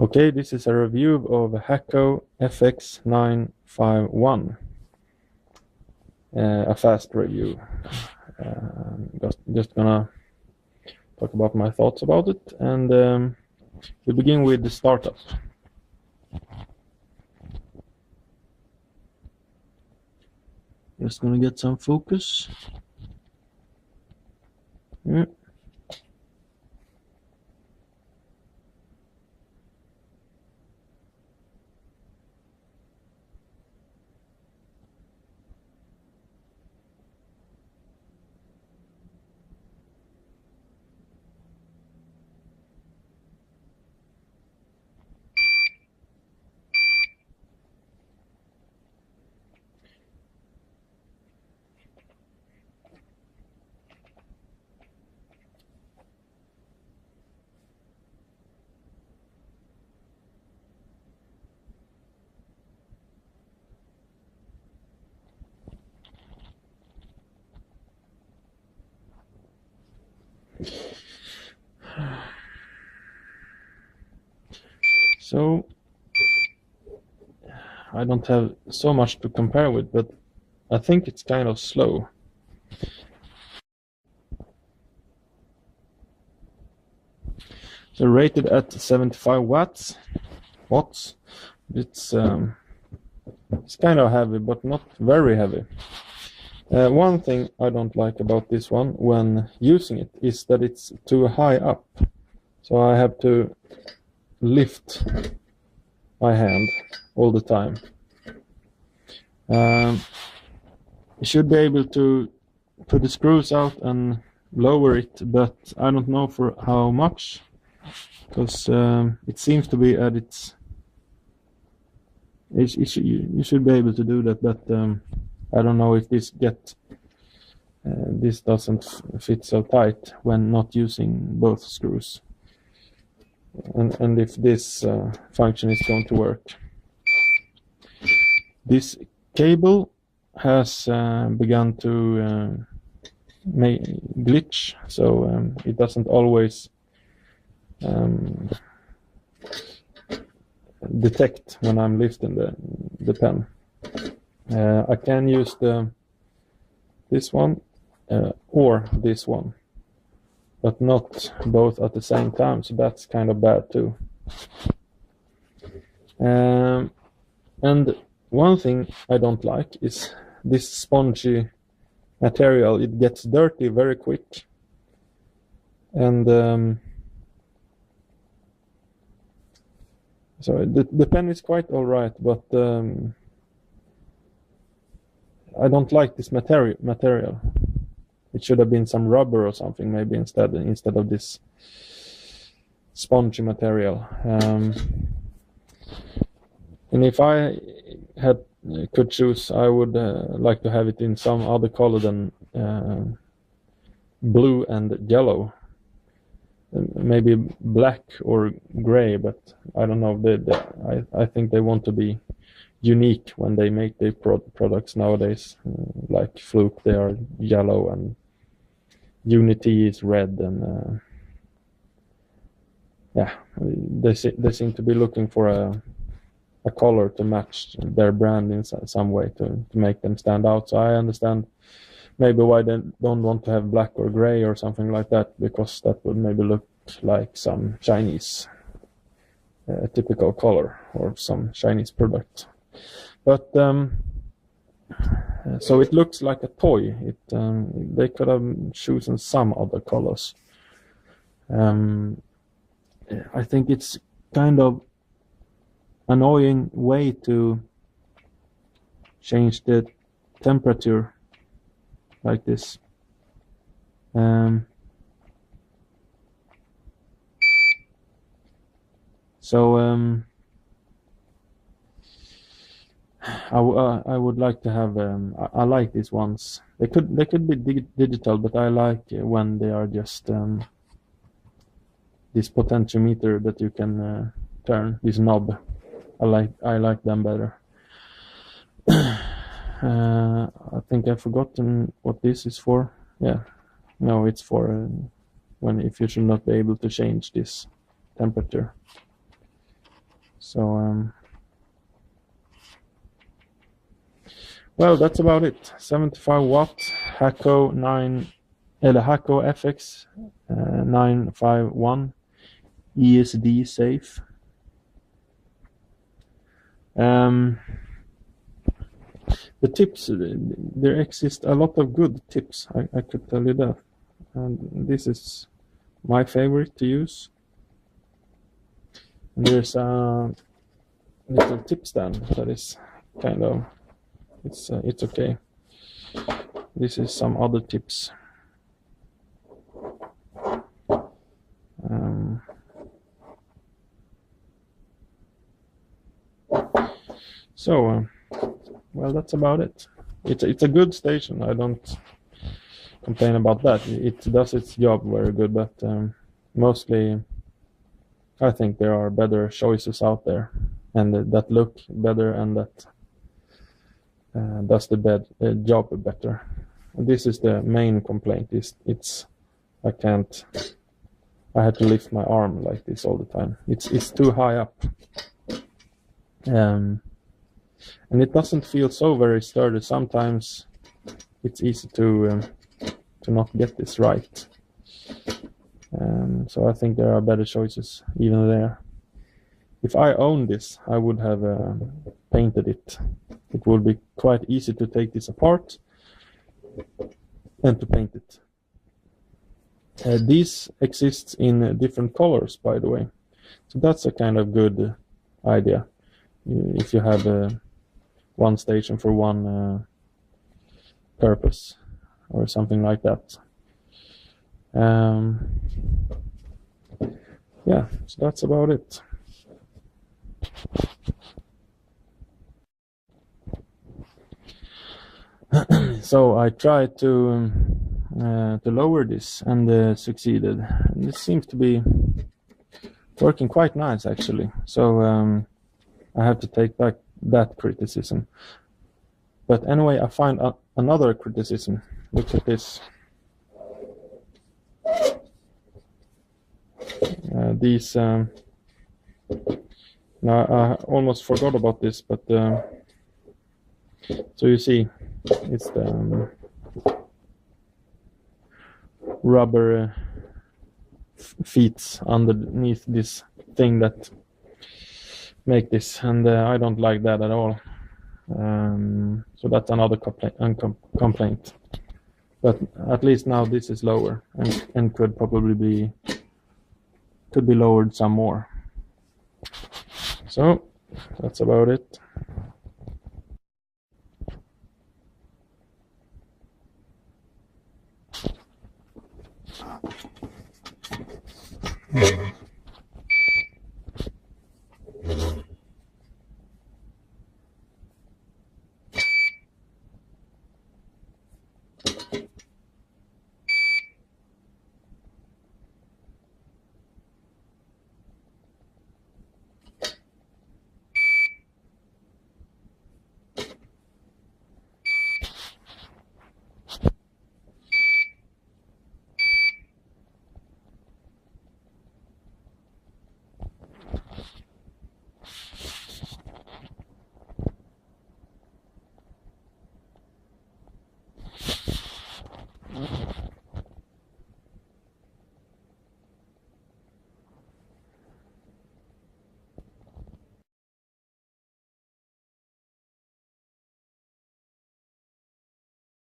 Okay, this is a review of Hakko FX951. A fast review. Just gonna talk about my thoughts about it, and we begin with the startup. Just gonna get some focus. Yeah. So I don't have so much to compare with, but I think it's kind of slow. So rated at 75 watts. It's kind of heavy, but not very heavy. One thing I don't like about this one when using it is that it's too high up. So I have to lift my hand all the time. You should be able to put the screws out and lower it, but I don't know for how much, because it seems to be at its... You should be able to do that, but I don't know if this doesn't fit so tight when not using both screws, and if this function is going to work. This cable has begun to glitch, so it doesn't always detect when I'm lifting the pen. I can use this one or this one, but not both at the same time, so that's kind of bad too. And one thing I don't like is this spongy material. It gets dirty very quick, and so the pen is quite alright, but I don't like this material. It should have been some rubber or something maybe instead of this spongy material. And if I could choose, I would like to have it in some other color than blue and yellow. Maybe black or gray, but I don't know. I think they want to be unique when they make their products nowadays. Like Fluke, they are yellow, and Unity is red, and yeah, they seem to be looking for a color to match their brand in some way to make them stand out. So I understand maybe why they don't want to have black or gray or something like that, because that would maybe look like some Chinese typical color or some Chinese product. But so it looks like a toy. They could have chosen some other colors. I think it's kind of annoying way to change the temperature like this. So I would like to have I like these ones. They could be digital, but I like when they are just this potentiometer that you can turn, this knob. I like them better. I think I've forgotten what this is for. Yeah, no, it's for if you should not be able to change this temperature. So well, that's about it. 75 watt Hakko Hakko FX951 ESD safe. The tips, there exist a lot of good tips, I could tell you that. And this is my favorite to use. And there's a little tip stand that is kind of, it's okay. This is some other tips. Well, that's about it. It's a good station. I don't complain about that. It does its job very good, but mostly I think there are better choices out there, and that look better, and that does the job better. And this is the main complaint. I had to lift my arm like this all the time. It's too high up. And it doesn't feel so very sturdy. Sometimes it's easy to not get this right. So I think there are better choices even there. If I owned this, I would have painted it. It would be quite easy to take this apart and to paint it. These exist in different colors, by the way. So that's a kind of good idea. If you have one station for one purpose or something like that. Yeah, so that's about it. So I tried to lower this and succeeded. And this seems to be working quite nice, actually. So I have to take back that criticism. But anyway, I find another criticism. Look at this. These. Now I almost forgot about this, but so you see, it's the rubber feet underneath this thing that make this, and I don't like that at all. So that's another complaint. But at least now this is lower and could probably be lowered some more. So that's about it.